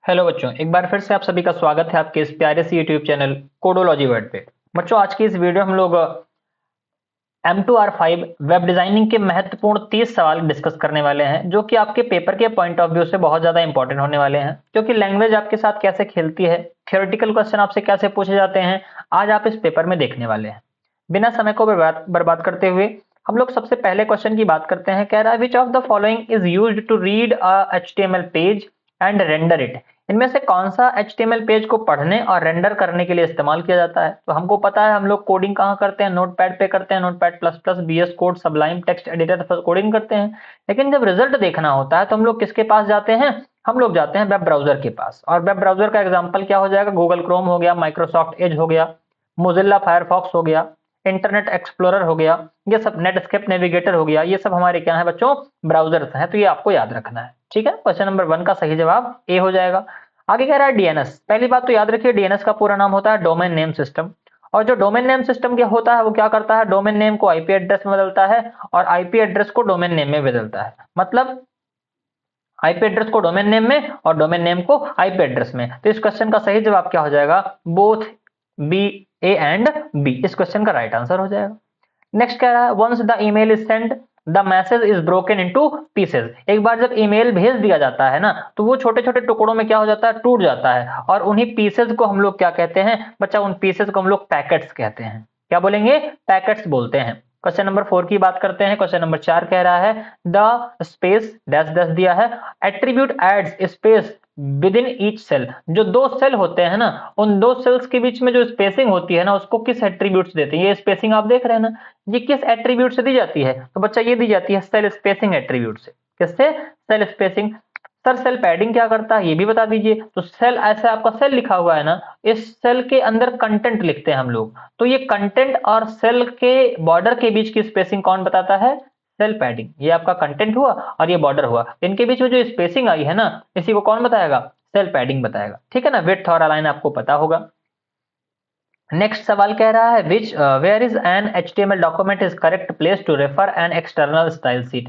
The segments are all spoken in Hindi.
हेलो बच्चों, एक बार फिर से आप सभी का स्वागत है आपके इस प्यारे से यूट्यूब चैनल कोडोलॉजी वर्ल्ड पे। बच्चों, आज की इस वीडियो हम लोग M2R5 वेब डिजाइनिंग के महत्वपूर्ण 30 सवाल डिस्कस करने वाले हैं, जो कि आपके पेपर के पॉइंट ऑफ व्यू से बहुत ज्यादा इंपॉर्टेंट होने वाले हैं। क्योंकि लैंग्वेज आपके साथ कैसे खेलती है, थियोरेटिकल क्वेश्चन आपसे कैसे पूछे जाते हैं, आज आप इस पेपर में देखने वाले हैं। बिना समय को बर्बाद करते हुए हम लोग सबसे पहले क्वेश्चन की बात करते हैं। कह रहा है which of the following is used to read a HTML page and render it. इनमें से कौन सा HTML पेज को पढ़ने और रेंडर करने के लिए इस्तेमाल किया जाता है? तो हमको पता है हम लोग कोडिंग कहाँ करते हैं, नोटपैड पे करते हैं, notepad plus plus, VS code, Sublime text editor पर कोडिंग करते हैं। लेकिन जब रिजल्ट देखना होता है तो हम लोग किसके पास जाते हैं? हम लोग जाते हैं वेब ब्राउजर के पास। और वेब ब्राउजर का एग्जाम्पल क्या हो जाएगा? गूगल क्रोम हो गया, माइक्रोसॉफ्ट एज हो गया, मोजिल्ला फायरफॉक्स हो गया, इंटरनेट एक्सप्लोरर हो गया, ये सब नेटस्केप नेविगेटर हो गया। ये सब हमारे क्या है बच्चों? ब्राउजर्स हैं। तो ये आपको याद रखना है। ठीक है, क्वेश्चन नंबर 1 का सही जवाब ए हो जाएगा। आगे कह रहा है डीएनएस। पहली बात तो याद रखिए, डीएनएस का पूरा नाम होता है डोमेन नेम सिस्टम। और जो डोमेन नेम सिस्टम क्या होता है, वो क्या करता है? डोमेन नेम को आईपी एड्रेस में बदलता है और आईपी एड्रेस को डोमेन नेम में बदलता है। मतलब आईपी एड्रेस को डोमेन नेम में और डोमेन नेम को आईपी एड्रेस में। तो इस क्वेश्चन का सही जवाब क्या हो जाएगा? Both B, A and B इस क्वेश्चन का राइट आंसर हो जाएगा। नेक्स्ट कह रहा है once the email is send the message is broken into pieces. एक बार जब ईमेल भेज दिया जाता है ना, तो वो छोटे छोटे टुकड़ों में क्या हो जाता है? टूट जाता है। और उन्हीं पीसेज को हम लोग क्या कहते हैं बच्चा? उन पीसेज को हम लोग पैकेट्स कहते हैं। क्या बोलेंगे? पैकेट्स बोलते हैं। क्वेश्चन नंबर 4 की बात करते हैं। क्वेश्चन नंबर 4 कह रहा है द स्पेस डैश डैश दिया है, attribute adds space within each cell. जो दो सेल होते हैं ना, उन दो सेल्स के बीच में जो स्पेसिंग होती है ना, उसको किस एट्रीब्यूट देते हैं? ये स्पेसिंग आप देख रहे हैं ना, ये किस एट्रीब्यूट से दी जाती है? तो बच्चा ये दी जाती है सेल स्पेसिंग एट्रीब्यूट से। किससे? Cell spacing. Sir cell padding क्या करता है ये भी बता दीजिए। तो सेल, ऐसे आपका सेल लिखा हुआ है ना, इस सेल के अंदर कंटेंट लिखते हैं हम लोग। तो ये कंटेंट और सेल के बॉर्डर के बीच की स्पेसिंग कौन बताता है? Cell padding. ये आपका कंटेंट हुआ और ये बॉर्डर हुआ, इनके बीच में जो स्पेसिंग आई है ना, इसी को कौन बताएगा? सेल पैडिंग बताएगा। ठीक है ना, विड्थ और अलाइन आपको पता होगा। नेक्स्ट सवाल कह रहा है which where is an HTML document is correct place to refer an external style sheet.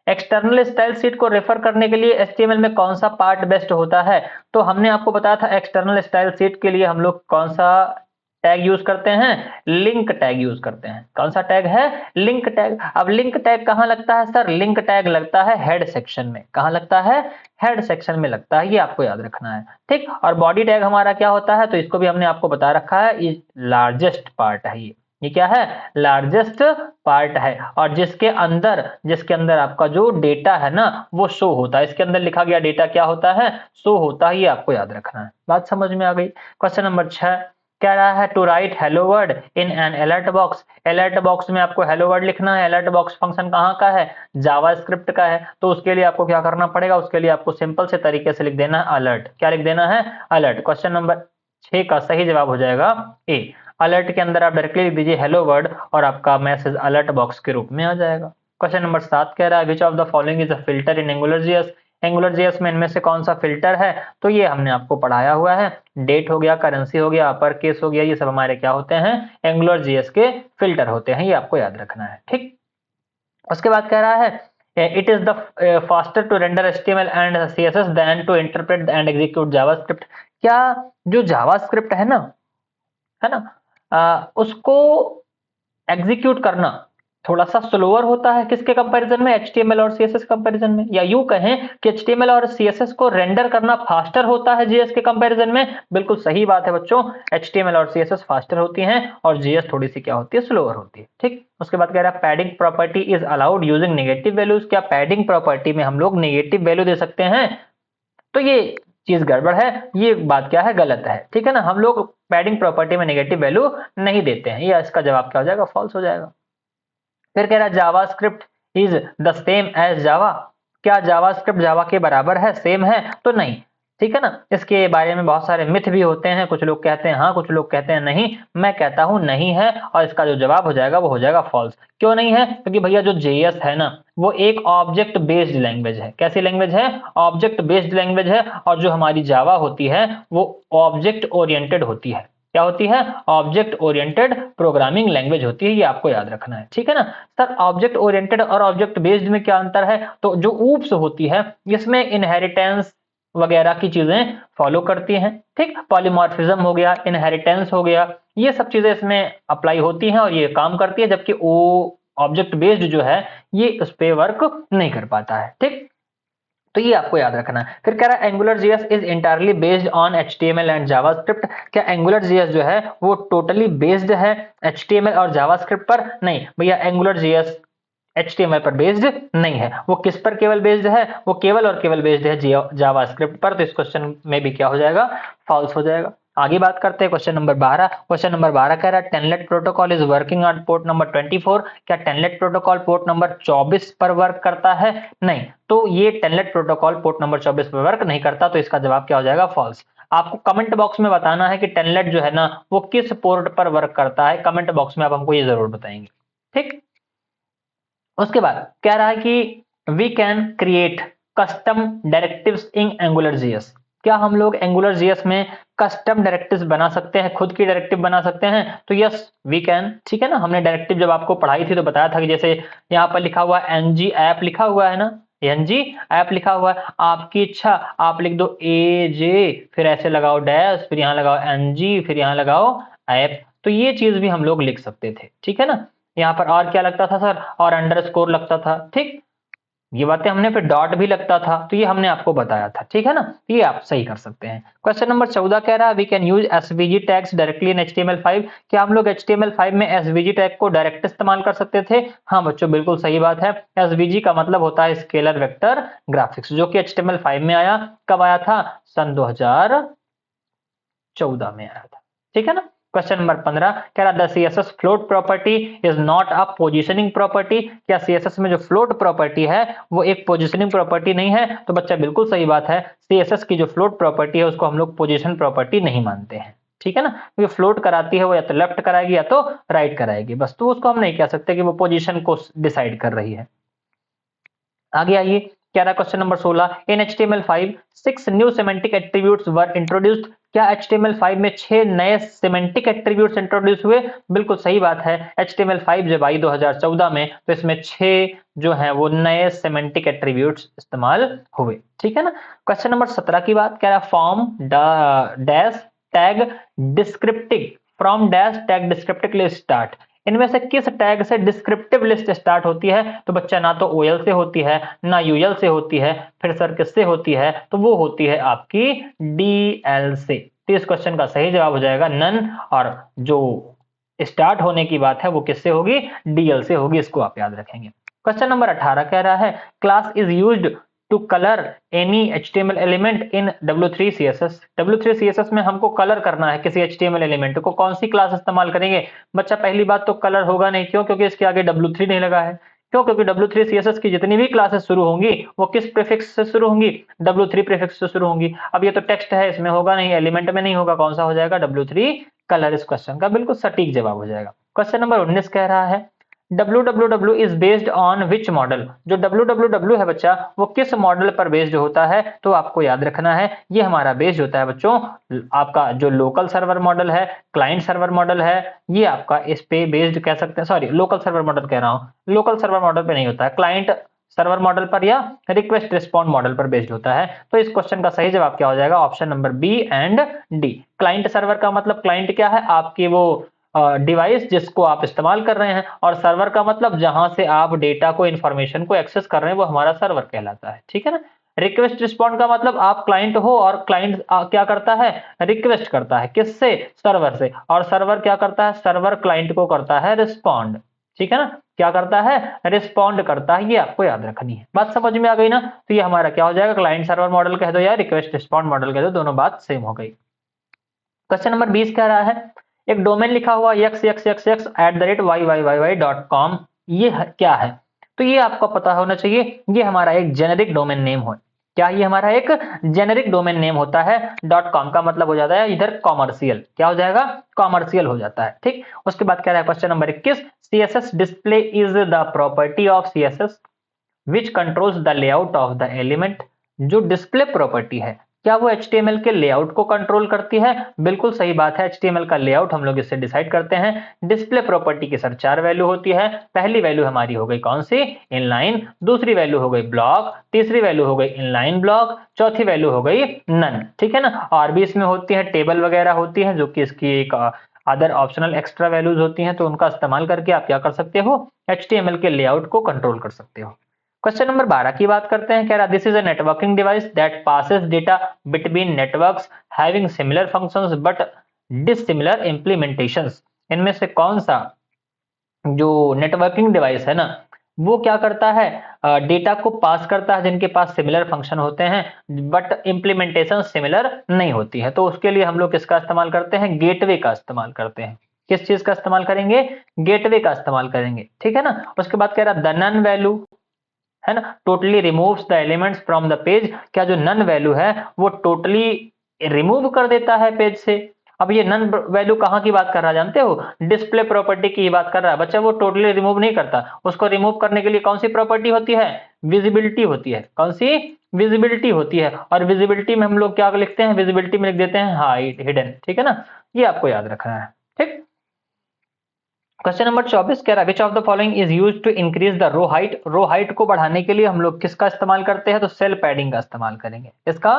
External style sheet को रेफर करने के लिए HTML में कौन सा पार्ट बेस्ट होता है? तो हमने आपको बताया था एक्सटर्नल स्टाइल सीट के लिए हम लोग कौन सा टैग यूज करते हैं? लिंक टैग यूज करते हैं। कौन सा टैग है? Link tag. अब लिंक टैग कहां लगता है सर? लिंक टैग लगता है हेड सेक्शन में। कहां लगता है? हेड सेक्शन में लगता है। ये आपको याद रखना है। ठीक। और बॉडी टैग हमारा क्या होता है? तो इसको भी हमने आपको बता रखा है, ये लार्जेस्ट पार्ट है। ये क्या है? लार्जेस्ट पार्ट है। और जिसके अंदर आपका जो डेटा है ना, वो शो होता है। इसके अंदर लिखा गया डेटा क्या होता है? शो होता है। ये आपको याद रखना है। बात समझ में आ गई। क्वेश्चन नंबर 6 कह रहा है to write hello word in an alert box. Alert box में आपको हेलो वर्ड लिखना है। अलर्ट बॉक्स फंक्शन कहाँ का है? जावा स्क्रिप्ट का है। तो उसके लिए आपको क्या करना पड़ेगा? उसके लिए आपको सिंपल से तरीके से लिख देना है अलर्ट। क्या लिख देना है? अलर्ट। क्वेश्चन नंबर 6 का सही जवाब हो जाएगा ए। अलर्ट के अंदर आप डायरेक्टली लिख दीजिए हेलो वर्ड और आपका मैसेज अलर्ट बॉक्स के रूप में आ जाएगा। क्वेश्चन नंबर 7 कह रहा है which of the following is a filter in angular JS. Angular JS में इनमें से कौन सा फिल्टर है? तो ये हमने आपको पढ़ाया हुआ है। डेट हो गया, करेंसी हो गया, अपर केस हो गया, ये सब हमारे क्या होते हैं? एंगुलर जेएस के फिल्टर होते हैं। ये आपको याद रखना है। ठीक। उसके बाद कह रहा है it is the faster to render HTML and CSS then to interpret and execute JavaScript. क्या जो जावास्क्रिप्ट है ना, उसको एग्जीक्यूट करना थोड़ा सा स्लोअर होता है किसके कंपैरिजन में? HTML और CSS कंपैरिजन में। या यूं कहें कि HTML और CSS को रेंडर करना फास्टर होता है JS के कंपैरिजन में। बिल्कुल सही बात है बच्चों, HTML और CSS फास्टर होती हैं और JS थोड़ी सी क्या होती है? स्लोअर होती है। ठीक। उसके बाद कह रहा है padding property is allowed using negative values. क्या पैडिंग प्रॉपर्टी में हम लोग नेगेटिव वैल्यू दे सकते हैं? तो ये चीज गड़बड़ है, ये बात क्या है? गलत है। ठीक है ना, हम लोग पैडिंग प्रॉपर्टी में नेगेटिव वैल्यू नहीं देते हैं। ये इसका जवाब क्या हो जाएगा? फॉल्स हो जाएगा। फिर कह रहा है JavaScript is the same as Java. क्या जावास्क्रिप्ट जावा के बराबर है, सेम है? तो नहीं। ठीक है ना, इसके बारे में बहुत सारे मिथ भी होते हैं। कुछ लोग कहते हैं हाँ, कुछ लोग कहते हैं नहीं। मैं कहता हूं नहीं है, और इसका जो जवाब हो जाएगा वो हो जाएगा फॉल्स। क्यों नहीं है? क्योंकि भैया जो जेएस है ना, वो एक ऑब्जेक्ट बेस्ड लैंग्वेज है। कैसी लैंग्वेज है? ऑब्जेक्ट बेस्ड लैंग्वेज है। और जो हमारी जावा होती है वो ऑब्जेक्ट ओरिएंटेड होती है। क्या होती है? ऑब्जेक्ट ओरिएंटेड प्रोग्रामिंग लैंग्वेज होती है। ये आपको याद रखना है। ठीक है ना सर, ऑब्जेक्ट ओरिएंटेड और ऑब्जेक्ट बेस्ड में क्या अंतर है? तो जो ऊप्स होती है इसमें इनहेरिटेंस वगैरह की चीजें फॉलो करती हैं। ठीक, पॉलीमॉर्फिज्म हो गया, इनहेरिटेंस हो गया, ये सब चीजें इसमें अप्लाई होती हैं और ये काम करती है, जबकि वो ऑब्जेक्ट बेस्ड जो है ये उस पे वर्क नहीं कर पाता है। ठीक, तो ये आपको याद रखना है। फिर कह रहा है Angular JS is entirely based on HTML and JavaScript. क्या एंगुलर जीएस जो है वो टोटली बेस्ड है एचटीएमएल और जावास्क्रिप्ट पर? नहीं भैया, एंगुलर जीएस एचटीएमएल पर बेस्ड नहीं है। वो किस पर केवल बेस्ड है? वो केवल और केवल बेस्ड है जावास्क्रिप्ट पर। तो इस क्वेश्चन में भी क्या हो जाएगा? फॉल्स हो जाएगा। आगे बात करते हैं क्वेश्चन नंबर 12। क्वेश्चन नंबर 12 कह रहा है telnet protocol is working on port number 24। क्या टेलनेट प्रोटोकॉल पोर्ट नंबर 24 पर वर्क करता है? नहीं, तो ये टेलनेट प्रोटोकॉल पोर्ट नंबर 24 पर वर्क नहीं करता। तो इसका जवाब क्या हो जाएगा? फॉल्स। आपको कमेंट बॉक्स में बताना है कि टेलनेट जो है ना वो किस पोर्ट पर वर्क करता है। कमेंट बॉक्स में आप हमको ये जरूर बताएंगे। ठीक, उसके बाद कह रहा है कि we can create custom directives in Angular JS. क्या हम लोग एंगुलर जीएस में कस्टम डायरेक्टिव्स बना सकते हैं, खुद की डायरेक्टिव बना सकते हैं? तो यस वी कैन। ठीक है ना, हमने डायरेक्टिव जब आपको पढ़ाई थी तो बताया था कि जैसे यहाँ पर लिखा हुआ एनजी ऐप लिखा हुआ है ना, एनजी ऐप लिखा हुआ है, आपकी इच्छा आप लिख दो ए जे, फिर ऐसे लगाओ डैश, फिर यहाँ लगाओ एनजी, फिर यहाँ लगाओ ऐप। तो ये चीज भी हम लोग लिख सकते थे। ठीक है ना, यहाँ पर और क्या लगता था सर? और अंडरस्कोर लगता था। ठीक, ये बातें हमने, फिर डॉट भी लगता था, तो ये हमने आपको बताया था। ठीक है ना, ये आप सही कर सकते हैं। क्वेश्चन नंबर 14 कह रहा है we can use SVG tags directly in HTML5। क्या हम लोग HTML5 में एसवीजी टैग को डायरेक्ट इस्तेमाल कर सकते थे? हाँ बच्चों, बिल्कुल सही बात है। एसवीजी का मतलब होता है स्केलर वेक्टर ग्राफिक्स, जो कि HTML5 में आया। कब आया था? सन 2014 में आया था। ठीक है ना। क्वेश्चन नंबर 15 कह रहा the CSS float property is not a positioning property. क्या सीएसएस में जो फ्लोट प्रॉपर्टी है वो एक पोजीशनिंग प्रॉपर्टी नहीं है? तो बच्चा बिल्कुल सही बात है। सीएसएस की जो फ्लोट प्रॉपर्टी है उसको हम लोग पोजीशन प्रॉपर्टी नहीं मानते हैं। ठीक है ना, ये फ्लोट कराती है वो या तो लेफ्ट कराएगी या तो राइट कराएगी, बस। तो उसको हम नहीं कह सकते कि वो पोजीशन को डिसाइड कर रही है। आगे आइए, क्या रहा question number 16। In HTML5 6 new semantic attributes were introduced. क्या HTML5 में 6 नए सिमेंटिक एट्रीब्यूट्स इंट्रोड्यूस हुए? बिल्कुल सही बात है। HTML5 जब आई 2014 में तो इसमें 6 जो है वो नए सिमेंटिक एट्रीब्यूट्स इस्तेमाल हुए। ठीक है ना। क्वेश्चन नंबर 17 की बात कह रहा है form dash tag descriptive from dash tag descriptive list start. इनमें से किस टैग से डिस्क्रिप्टिव लिस्ट स्टार्ट होती है? तो बच्चा ना तो OL से होती है ना UL से होती है, फिर सर किससे होती है? तो वो होती है आपकी DL से। तो इस क्वेश्चन का सही जवाब हो जाएगा नन, और जो स्टार्ट होने की बात है वो किससे होगी? DL से होगी। इसको आप याद रखेंगे। क्वेश्चन नंबर 18 कह रहा है class is used to colour any HTML element in W3 CSS। W3 CSS में हमको कलर करना है किसी HTML एलिमेंट को, कौन सी क्लास इस्तेमाल करेंगे? बच्चा पहली बात तो कलर होगा नहीं। क्यों? क्योंकि इसके आगे W3 नहीं लगा है। क्यों? क्योंकि W3 CSS की जितनी भी क्लासेस शुरू होंगी वो किस प्रीफिक्स से शुरू होंगी? W3 प्रीफिक्स से शुरू होंगी। अब ये तो टेक्स्ट है, इसमें होगा नहीं, एलिमेंट में नहीं होगा। कौन सा हो जाएगा? W3 colour. इस क्वेश्चन का बिल्कुल सटीक जवाब हो जाएगा। क्वेश्चन नंबर 19 कह रहा है www is based on which model। जो www है बच्चा वो किस मॉडल पर बेस्ड होता है? तो आपको याद रखना है ये हमारा बेस्ड होता है बच्चों, आपका जो लोकल सर्वर मॉडल है, क्लाइंट सर्वर मॉडल है, ये आपका इस पे बेस्ड कह सकते हैं। सॉरी, लोकल सर्वर मॉडल कह रहा हूँ, लोकल सर्वर मॉडल पे नहीं होता है, क्लाइंट सर्वर मॉडल पर या रिक्वेस्ट रिस्पॉन्ड मॉडल पर बेस्ड होता है। तो इस क्वेश्चन का सही जवाब क्या हो जाएगा? Option number B and D. Client server का मतलब, क्लाइंट क्या है? आपकी वो डिवाइस जिसको आप इस्तेमाल कर रहे हैं, और सर्वर का मतलब जहां से आप डेटा को, इंफॉर्मेशन को एक्सेस कर रहे हैं, वो हमारा सर्वर कहलाता है। ठीक है ना। रिक्वेस्ट रिस्पॉन्ड का मतलब आप क्लाइंट हो और क्लाइंट क्या करता है? रिक्वेस्ट करता है किससे? सर्वर से। और सर्वर क्या करता है? सर्वर क्लाइंट को करता है रिस्पॉन्ड। ठीक है ना, क्या करता है? रिस्पॉन्ड करता है। ये आपको याद रखनी है। बात समझ में आ गई ना? तो ये हमारा क्या हो जाएगा? क्लाइंट सर्वर मॉडल कह दो या रिक्वेस्ट रिस्पॉन्ड मॉडल कह दो, दोनों बात सेम हो गई। क्वेश्चन नंबर 20 कह रहा है एक डोमेन लिखा हुआ xxxx@yyyy.com, ये क्या है? तो ये आपको पता होना चाहिए, ये हमारा एक जेनेरिक डोमेन नेम हो। क्या ये हमारा एक जेनेरिक डोमेन नेम होता है? .com का मतलब हो जाता है इधर कॉमर्शियल। क्या हो जाएगा? कॉमर्शियल हो जाता है। ठीक, उसके बाद कह रहा है question number 21 CSS display is the property of CSS which controls the layout of the element. जो डिस्प्ले प्रॉपर्टी है, क्या वो HTML के लेआउट को कंट्रोल करती है? बिल्कुल सही बात है, HTML का लेआउट हम लोग इससे डिसाइड करते हैं। डिस्प्ले प्रॉपर्टी की सर 4 वैल्यू होती है। पहली वैल्यू हमारी हो गई कौन सी? इनलाइन। दूसरी वैल्यू हो गई ब्लॉक। तीसरी वैल्यू हो गई इनलाइन ब्लॉक। चौथी वैल्यू हो गई नन। ठीक है ना। और भी इसमें होती है टेबल वगैरह होती है, जो कि इसकी एक अदर ऑप्शनल एक्स्ट्रा वैल्यूज होती हैं, तो उनका इस्तेमाल करके आप क्या कर सकते हो? HTML के लेआउट को कंट्रोल कर सकते हो। क्वेश्चन नंबर 12 की बात करते हैं। कह रहा this is a networking device that passes data between networks having similar functions but dissimilar implementations. इनमें से कौन सा जो नेटवर्किंग डिवाइस है ना, वो क्या करता है? डेटा को पास करता है जिनके पास सिमिलर फंक्शन होते हैं बट इंप्लीमेंटेशन सिमिलर नहीं होती है। तो उसके लिए हम लोग किसका इस्तेमाल करते हैं? गेटवे का इस्तेमाल करते हैं। किस चीज का इस्तेमाल करेंगे? गेटवे का इस्तेमाल करेंगे। ठीक है ना। उसके बाद कह रहा द नन वैल्यू है ना, totally removes the elements from the page. क्या जो नन वैल्यू है वो टोटली रिमूव कर देता है पेज से? अब ये नन वैल्यू कहाँ की बात कर रहा है जानते हो? डिस्प्ले प्रॉपर्टी की बात कर रहा है बच्चा। वो टोटली रिमूव नहीं करता, उसको रिमूव करने के लिए कौन सी प्रॉपर्टी होती है? विजिबिलिटी होती है। कौन सी? विजिबिलिटी होती है। और विजिबिलिटी में हम लोग क्या लिखते हैं? विजिबिलिटी में लिख देते हैं हाइड, हिडन। ठीक है ना, ये आपको याद रखना है। ठीक। क्वेश्चन नंबर 24 कह रहा है which of the following is used to increase the row height. Row height को बढ़ाने के लिए हम लोग किसका इस्तेमाल करते हैं? तो सेल पैडिंग का इस्तेमाल करेंगे। इसका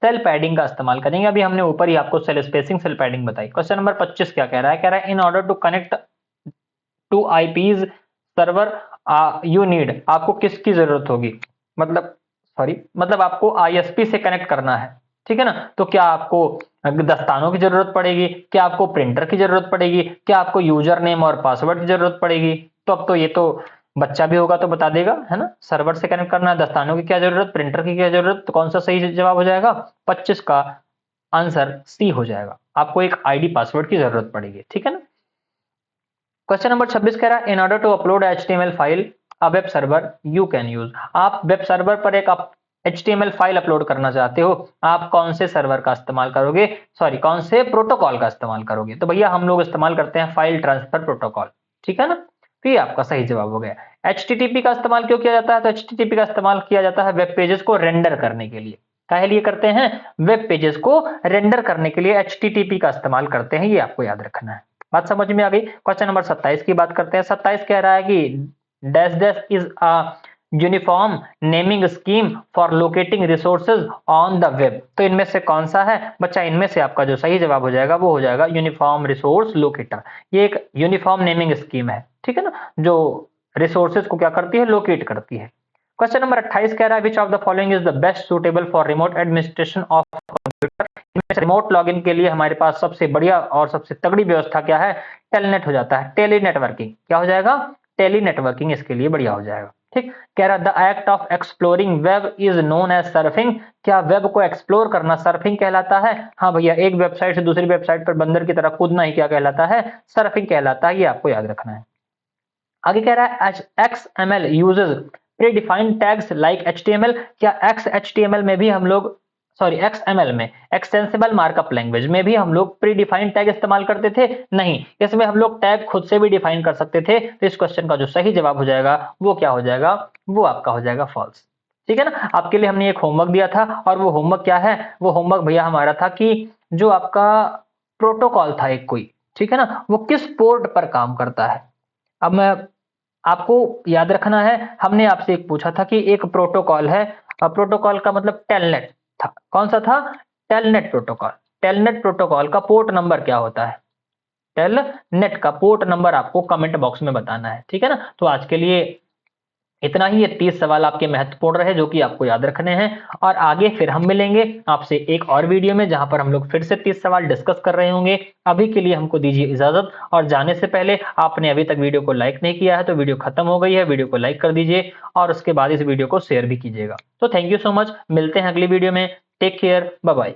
सेल पैडिंग का इस्तेमाल करेंगे। अभी हमने ऊपर ही आपको सेल स्पेसिंग, सेल पैडिंग बताई। क्वेश्चन नंबर 25 क्या कह रहा है? कह रहा है in order to connect to IPs server you need. आपको किसकी जरूरत होगी? मतलब आपको आईएसपी से कनेक्ट करना है। ठीक है ना। तो क्या आपको दस्तानों की जरूरत पड़ेगी? क्या आपको प्रिंटर की जरूरत पड़ेगी? क्या आपको यूजर नेम और पासवर्ड की जरूरत पड़ेगी? तो अब तो ये तो बच्चा भी होगा तो बता देगा, है ना। सर्वर से कनेक्ट करना है, दस्तानों की क्या जरूरत, प्रिंटर की क्या जरूरत, तो कौन सा सही जवाब हो जाएगा? 25 का आंसर सी हो जाएगा। आपको एक आईडी पासवर्ड की जरूरत पड़ेगी। ठीक है ना। क्वेश्चन नंबर 26 कह रहा है in order to upload HTML file a web server you can use. आप वेब सर्वर पर एक HTML फाइल अपलोड करना चाहते हो, आप कौन से सर्वर का इस्तेमाल करोगे? सॉरी, कौन से प्रोटोकॉल का इस्तेमाल करोगे? तो भैया हम लोग इस्तेमाल करते हैं फाइल ट्रांसफर प्रोटोकॉल। ठीक है ना। तो ये आपका सही जवाब हो गया। HTTP का इस्तेमाल क्यों किया जाता है? तो HTTP का इस्तेमाल किया जाता है वेब पेजेस को रेंडर करने के लिए। काहे लिए करते हैं? वेब पेजेस को रेंडर करने के लिए HTTP का इस्तेमाल करते हैं। ये आपको याद रखना है। बात समझ में आ गई। क्वेश्चन नंबर 27 की बात करते हैं। 27 कह रहा है कि dash dash is a uniform naming scheme for locating resources on the web. तो इनमें से कौन सा है बच्चा? इनमें से आपका जो सही जवाब हो जाएगा वो हो जाएगा यूनिफॉर्म रिसोर्स लोकेटर। ये एक यूनिफॉर्म नेमिंग स्कीम है। ठीक है ना, जो रिसोर्सेज को क्या करती है? लोकेट करती है। क्वेश्चन नंबर 28 कह रहा है which of the following is the best suitable for remote administration of computer. Remote login के लिए हमारे पास सबसे बढ़िया और सबसे तगड़ी व्यवस्था क्या है? टेलनेट हो जाता है। टेली नेटवर्किंग क्या हो जाएगा? टेली नेटवर्किंग इसके लिए बढ़िया हो जाएगा। ठीक। कह रहा the act of exploring web is known as surfing. क्या वेब को एक्सप्लोर करना सर्फिंग कहलाता है? हाँ भैया, एक वेबसाइट से दूसरी वेबसाइट पर बंदर की तरह कूदना ही क्या कहलाता है? सर्फिंग कहलाता है। ये आपको याद रखना है। आगे कह रहा है XML uses predefined tags like HTML। क्या XHTML में भी हम लोग XML में एक्सटेंसिबल मार्कअप लैंग्वेज में भी हम लोग प्रीडिफाइंड टैग इस्तेमाल करते थे? नहीं, इसमें हम लोग टैग खुद से भी डिफाइन कर सकते थे। तो इस क्वेश्चन का जो सही जवाब हो जाएगा वो क्या हो जाएगा? वो आपका हो जाएगा फॉल्स। ठीक है ना। आपके लिए हमने एक होमवर्क दिया था और वो होमवर्क क्या है? वो होमवर्क भैया हमारा था कि जो आपका प्रोटोकॉल था एक कोई, ठीक है ना, वो किस पोर्ट पर काम करता है। अब मैं आपको याद रखना है, हमने आपसे एक पूछा था कि एक प्रोटोकॉल है, प्रोटोकॉल का मतलब टेलनेट था। कौन सा था? Telnet protocol. टेलनेट प्रोटोकॉल का पोर्ट नंबर क्या होता है? टेलनेट का पोर्ट नंबर आपको कमेंट बॉक्स में बताना है। ठीक है ना। तो आज के लिए इतना ही। ये 30 सवाल आपके महत्वपूर्ण रहे जो कि आपको याद रखने हैं। और आगे फिर हम मिलेंगे आपसे एक और वीडियो में जहां पर हम लोग फिर से 30 सवाल डिस्कस कर रहे होंगे। अभी के लिए हमको दीजिए इजाजत। और जाने से पहले आपने अभी तक वीडियो को लाइक नहीं किया है तो वीडियो खत्म हो गई है, वीडियो को लाइक कर दीजिए और उसके बाद इस वीडियो को शेयर भी कीजिएगा। तो थैंक यू सो मच। मिलते हैं अगली वीडियो में। Take care, bye bye.